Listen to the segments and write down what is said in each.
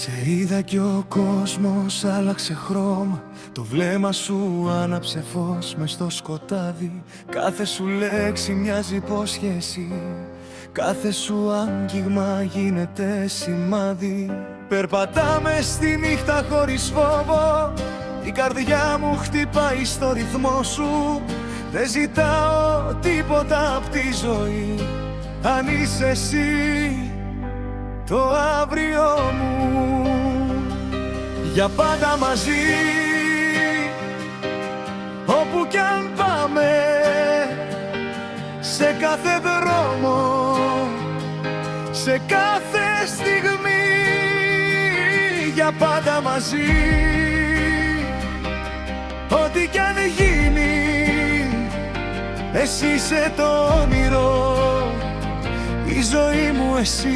Σε είδα κι ο κόσμος άλλαξε χρώμα. Το βλέμμα σου άναψε φως μες στο σκοτάδι. Κάθε σου λέξη μοιάζει υπόσχεση, κάθε σου άγγιγμα γίνεται σημάδι. Περπατάμε στη νύχτα χωρίς φόβο, η καρδιά μου χτυπάει στο ρυθμό σου. Δεν ζητάω τίποτα απ' τη ζωή, αν είσαι εσύ το αύριο μου. Για πάντα μαζί, όπου κι αν πάμε, σε κάθε δρόμο, σε κάθε στιγμή. Για πάντα μαζί, ό,τι κι αν γίνει, εσύ είσαι το όνειρο, η ζωή μου εσύ.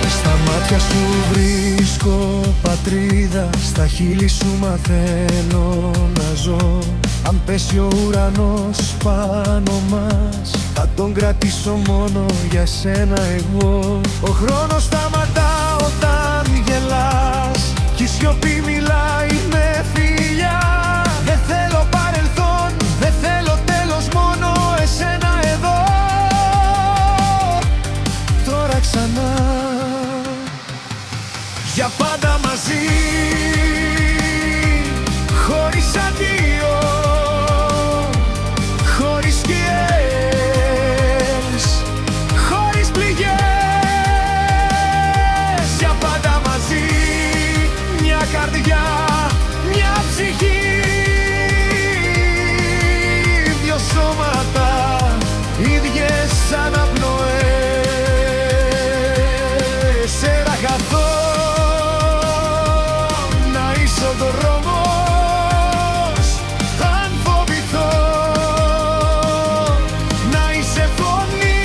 Στα μάτια σου βρίσκω πατρίδα, στα χείλη σου μαθαίνω να ζω. Αν πέσει ο ουρανός πάνω μας, θα τον κρατήσω μόνο για σένα εγώ. Ο χρόνος σταματά όταν γελάς κι η σιωπή μιλάει με φιλιά. Δεν θέλω παρελθόν, δεν θέλω τέλος, μόνο εσένα εδώ. Τώρα ξανά, για πάντα μαζί, χωρίς αντίο, χωρίς σκιές, χωρίς πληγές. Για πάντα μαζί, μια καρδιά, μια ψυχή, δυο σώματα, ίδιες αναπνοές. Σε ραγαθώ να είσαι ο δρόμος, αν φοβηθώ να είσαι φωνή.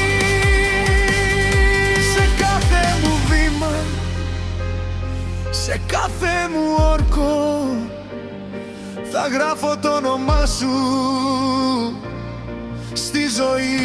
Σε κάθε μου βήμα, σε κάθε μου όρκο, θα γράφω το όνομά σου στη ζωή.